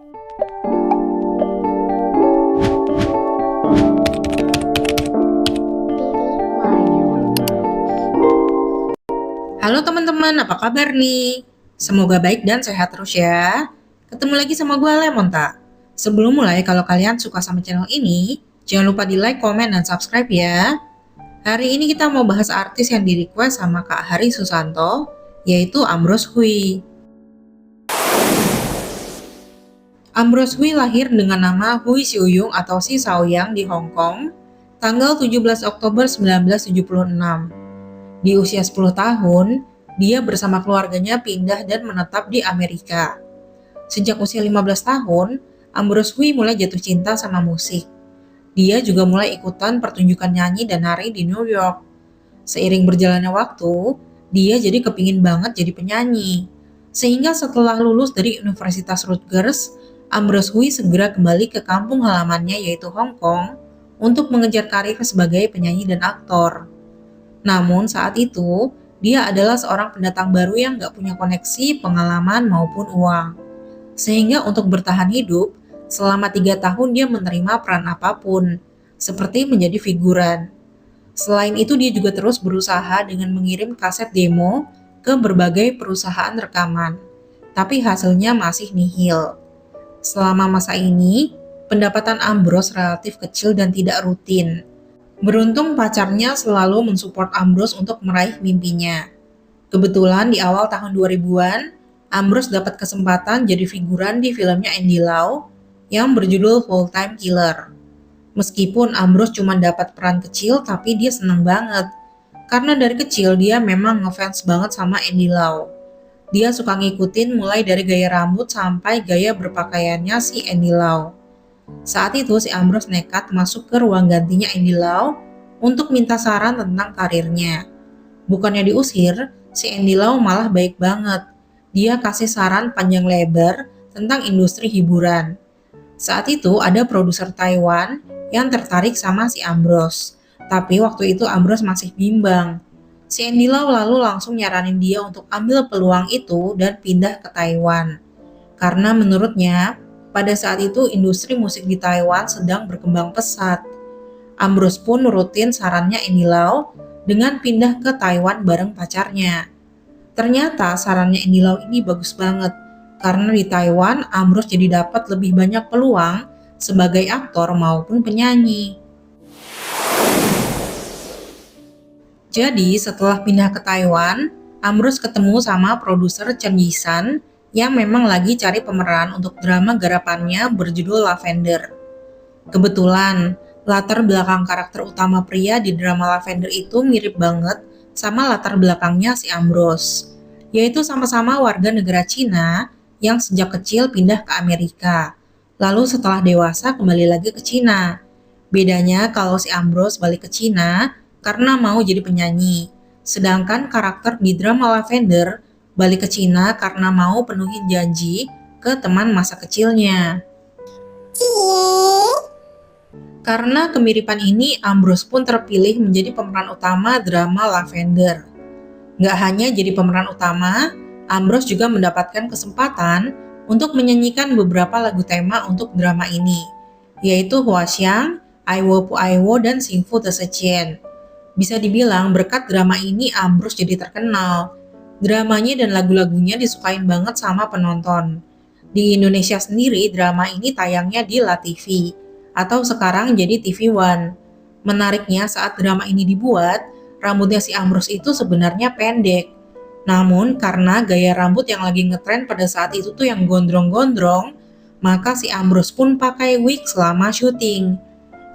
Halo teman-teman, apa kabar nih? Semoga baik dan sehat terus ya. Ketemu lagi sama gue Lemon tak? Sebelum mulai, kalau kalian suka sama channel ini, jangan lupa di like, komen, dan subscribe ya. Hari ini kita mau bahas artis yang di-request sama Kak Hari Susanto, yaitu Ambrose Hui. Ambrose Hui lahir dengan nama Hui Xiuyong atau Si Shaoyang di Hong Kong, tanggal 17 Oktober 1976. Di usia 10 tahun, dia bersama keluarganya pindah dan menetap di Amerika. Sejak usia 15 tahun, Ambrose Hui mulai jatuh cinta sama musik. Dia juga mulai ikutan pertunjukan nyanyi dan nari di New York. Seiring berjalannya waktu, dia jadi kepingin banget jadi penyanyi. Sehingga setelah lulus dari Universitas Rutgers, Ambrose Hui segera kembali ke kampung halamannya yaitu Hong Kong untuk mengejar karir sebagai penyanyi dan aktor. Namun saat itu, dia adalah seorang pendatang baru yang gak punya koneksi, pengalaman, maupun uang. Sehingga untuk bertahan hidup, selama 3 tahun dia menerima peran apapun, seperti menjadi figuran. Selain itu dia juga terus berusaha dengan mengirim kaset demo ke berbagai perusahaan rekaman. Tapi hasilnya masih nihil. Selama masa ini, pendapatan Ambrose relatif kecil dan tidak rutin. Beruntung pacarnya selalu mensupport Ambrose untuk meraih mimpinya. Kebetulan di awal tahun 2000-an, Ambrose dapat kesempatan jadi figuran di filmnya Andy Lau yang berjudul Full Time Killer. Meskipun Ambrose cuma dapat peran kecil, tapi dia seneng banget. Karena dari kecil dia memang ngefans banget sama Andy Lau. Dia suka ngikutin mulai dari gaya rambut sampai gaya berpakaiannya si Andy Lau. Saat itu si Ambrose nekat masuk ke ruang gantinya Andy Lau untuk minta saran tentang karirnya. Bukannya diusir, si Andy Lau malah baik banget. Dia kasih saran panjang lebar tentang industri hiburan. Saat itu ada produser Taiwan yang tertarik sama si Ambrose. Tapi waktu itu Ambrose masih bimbang. Si Andy Lau lalu langsung nyaranin dia untuk ambil peluang itu dan pindah ke Taiwan. Karena menurutnya, pada saat itu industri musik di Taiwan sedang berkembang pesat. Ambrose pun nurutin sarannya Andy Lau dengan pindah ke Taiwan bareng pacarnya. Ternyata sarannya Andy Lau ini bagus banget, karena di Taiwan Ambrose jadi dapat lebih banyak peluang sebagai aktor maupun penyanyi. Jadi setelah pindah ke Taiwan, Ambrose ketemu sama produser Chen Yisan yang memang lagi cari pemeran untuk drama garapannya berjudul Lavender. Kebetulan, latar belakang karakter utama pria di drama Lavender itu mirip banget sama latar belakangnya si Ambrose, yaitu sama-sama warga negara Cina yang sejak kecil pindah ke Amerika, lalu setelah dewasa kembali lagi ke Cina. Bedanya kalau si Ambrose balik ke Cina karena mau jadi penyanyi, sedangkan karakter di drama Lavender balik ke Cina karena mau penuhin janji ke teman masa kecilnya. Karena kemiripan ini, Ambrose pun terpilih menjadi pemeran utama drama Lavender. Nggak hanya jadi pemeran utama, Ambrose juga mendapatkan kesempatan untuk menyanyikan beberapa lagu tema untuk drama ini, yaitu Huaxiang, Aiwo Pu Aiwo, dan Xingfu De Sheqian. Bisa dibilang berkat drama ini Ambrose jadi terkenal. Dramanya dan lagu-lagunya disukain banget sama penonton. Di Indonesia sendiri, drama ini tayangnya di LaTV, atau sekarang jadi TV One. Menariknya saat drama ini dibuat, rambutnya si Ambrose itu sebenarnya pendek. Namun karena gaya rambut yang lagi ngetren pada saat itu tuh yang gondrong-gondrong, maka si Ambrose pun pakai wig selama syuting.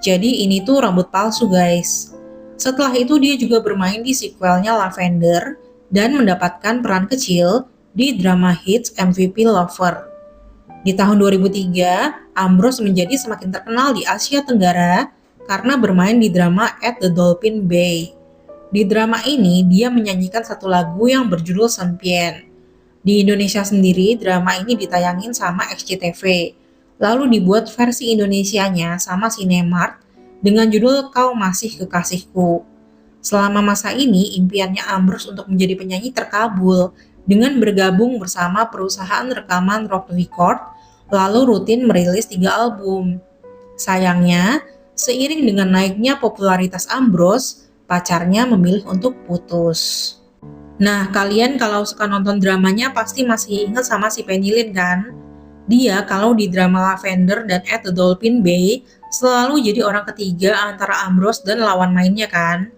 Jadi ini tuh rambut palsu guys. Setelah itu dia juga bermain di sequelnya Lavender, dan mendapatkan peran kecil di drama hits MVP Lover. Di tahun 2003, Ambrose menjadi semakin terkenal di Asia Tenggara karena bermain di drama At the Dolphin Bay. Di drama ini, dia menyanyikan satu lagu yang berjudul Senpien. Di Indonesia sendiri, drama ini ditayangin sama SCTV, lalu dibuat versi Indonesianya sama Cinemark dengan judul Kau Masih Kekasihku. Selama masa ini, impiannya Ambrose untuk menjadi penyanyi terkabul dengan bergabung bersama perusahaan rekaman Rock Record lalu rutin merilis 3 album. Sayangnya, seiring dengan naiknya popularitas Ambrose, pacarnya memilih untuk putus. Nah, kalian kalau suka nonton dramanya pasti masih ingat sama si Penny Lin kan? Dia kalau di drama Lavender dan At the Dolphin Bay selalu jadi orang ketiga antara Ambrose dan lawan mainnya kan?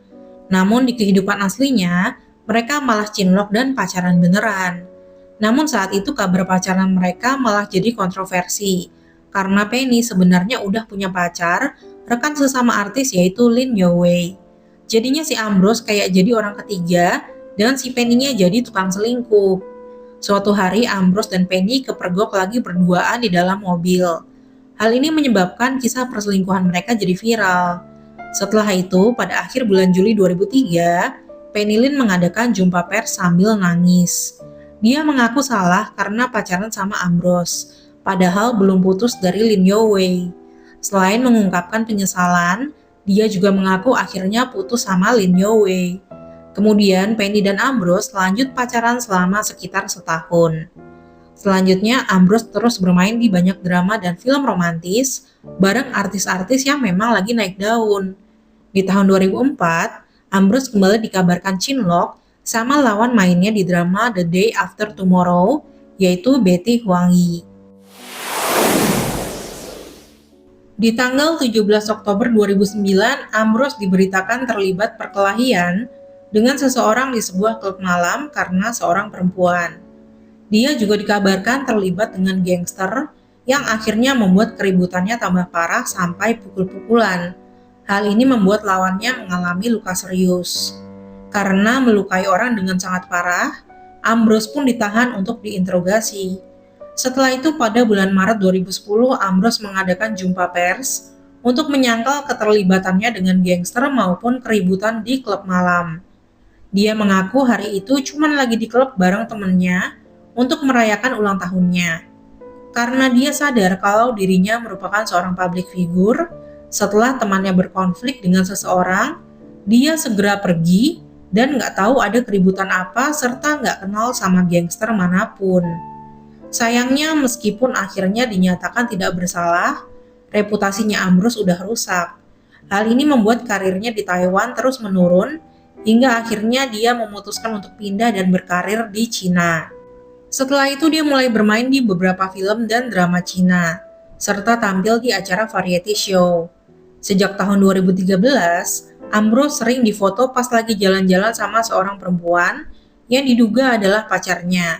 Namun di kehidupan aslinya, mereka malah cinlok dan pacaran beneran. Namun saat itu kabar pacaran mereka malah jadi kontroversi, karena Penny sebenarnya udah punya pacar, rekan sesama artis yaitu Lin Yo-wei. Jadinya si Ambrose kayak jadi orang ketiga, dan si Penny-nya jadi tukang selingkuh. Suatu hari Ambrose dan Penny kepergok lagi berduaan di dalam mobil. Hal ini menyebabkan kisah perselingkuhan mereka jadi viral. Setelah itu, pada akhir bulan Juli 2003, Penny Lin mengadakan jumpa pers sambil nangis. Dia mengaku salah karena pacaran sama Ambrose, padahal belum putus dari Lin Yo-wei. Selain mengungkapkan penyesalan, dia juga mengaku akhirnya putus sama Lin Yo-wei. Kemudian Penny dan Ambrose lanjut pacaran selama sekitar setahun. Selanjutnya, Ambrose terus bermain di banyak drama dan film romantis bareng artis-artis yang memang lagi naik daun. Di tahun 2004, Ambrose kembali dikabarkan cinlok sama lawan mainnya di drama The Day After Tomorrow, yaitu Betty Huang Yi. Di tanggal 17 Oktober 2009, Ambrose diberitakan terlibat perkelahian dengan seseorang di sebuah klub malam karena seorang perempuan. Dia juga dikabarkan terlibat dengan gangster yang akhirnya membuat keributannya tambah parah sampai pukul-pukulan. Hal ini membuat lawannya mengalami luka serius. Karena melukai orang dengan sangat parah, Ambrose pun ditahan untuk diinterogasi. Setelah itu pada bulan Maret 2010, Ambrose mengadakan jumpa pers untuk menyangkal keterlibatannya dengan gangster maupun keributan di klub malam. Dia mengaku hari itu cuma lagi di klub bareng temennya untuk merayakan ulang tahunnya. Karena dia sadar kalau dirinya merupakan seorang public figure, setelah temannya berkonflik dengan seseorang, dia segera pergi dan nggak tahu ada keributan apa serta nggak kenal sama gangster manapun. Sayangnya meskipun akhirnya dinyatakan tidak bersalah, reputasinya Ambrose udah rusak. Hal ini membuat karirnya di Taiwan terus menurun, hingga akhirnya dia memutuskan untuk pindah dan berkarir di Cina. Setelah itu dia mulai bermain di beberapa film dan drama Cina, serta tampil di acara variety show. Sejak tahun 2013, Ambrose sering difoto pas lagi jalan-jalan sama seorang perempuan yang diduga adalah pacarnya.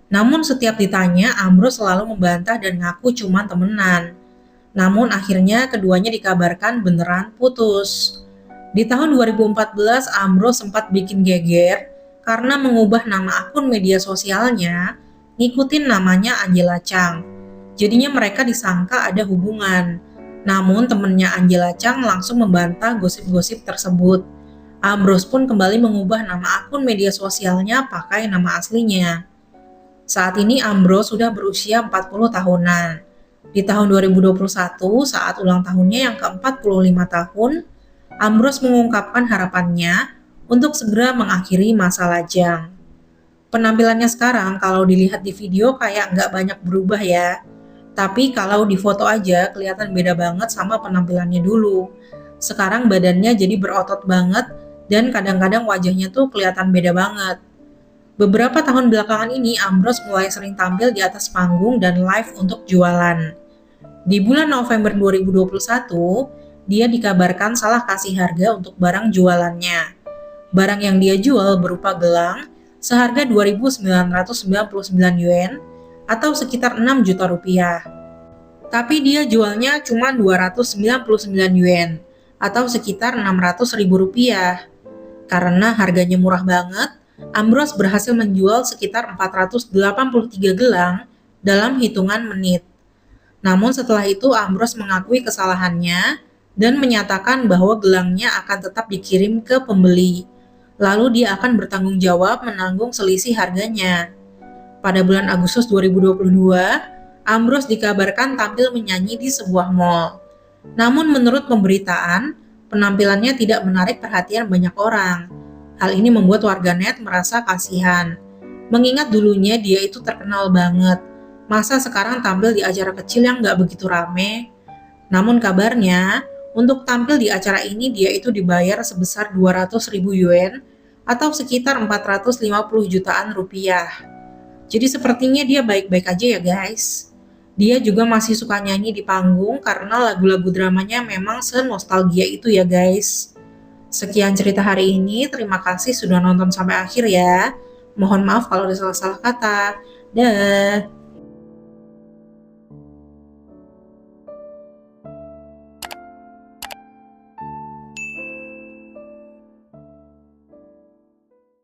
Namun setiap ditanya, Ambrose selalu membantah dan ngaku cuma temenan. Namun akhirnya keduanya dikabarkan beneran putus. Di tahun 2014, Ambrose sempat bikin geger karena mengubah nama akun media sosialnya, ngikutin namanya Angela Chang. Jadinya mereka disangka ada hubungan. Namun temennya Angela Chang langsung membantah gosip-gosip tersebut. Ambrose pun kembali mengubah nama akun media sosialnya pakai nama aslinya. Saat ini Ambrose sudah berusia 40 tahunan. Di tahun 2021, saat ulang tahunnya yang ke-45 tahun, Ambrose mengungkapkan harapannya untuk segera mengakhiri masa lajang. Penampilannya sekarang kalau dilihat di video kayak nggak banyak berubah ya. Tapi kalau di foto aja kelihatan beda banget sama penampilannya dulu. Sekarang badannya jadi berotot banget dan kadang-kadang wajahnya tuh kelihatan beda banget. Beberapa tahun belakangan ini Ambrose mulai sering tampil di atas panggung dan live untuk jualan. Di bulan November 2021, dia dikabarkan salah kasih harga untuk barang jualannya. Barang yang dia jual berupa gelang seharga 2.999 yuan atau sekitar 6 juta rupiah. Tapi dia jualnya cuma 299 yuan atau sekitar 600 ribu rupiah. Karena harganya murah banget, Ambrose berhasil menjual sekitar 483 gelang dalam hitungan menit. Namun setelah itu Ambrose mengakui kesalahannya dan menyatakan bahwa gelangnya akan tetap dikirim ke pembeli. Lalu dia akan bertanggung jawab menanggung selisih harganya. Pada bulan Agustus 2022, Ambrose dikabarkan tampil menyanyi di sebuah mall. Namun menurut pemberitaan, penampilannya tidak menarik perhatian banyak orang. Hal ini membuat warganet merasa kasihan, mengingat dulunya dia itu terkenal banget. Masa sekarang tampil di acara kecil yang nggak begitu rame? Namun kabarnya, untuk tampil di acara ini dia itu dibayar sebesar 200.000 yuan atau sekitar 450 jutaan rupiah. Jadi sepertinya dia baik-baik aja ya guys. Dia juga masih suka nyanyi di panggung karena lagu-lagu dramanya memang senostalgia itu ya guys. Sekian cerita hari ini, terima kasih sudah nonton sampai akhir ya. Mohon maaf kalau ada salah-salah kata. Dah.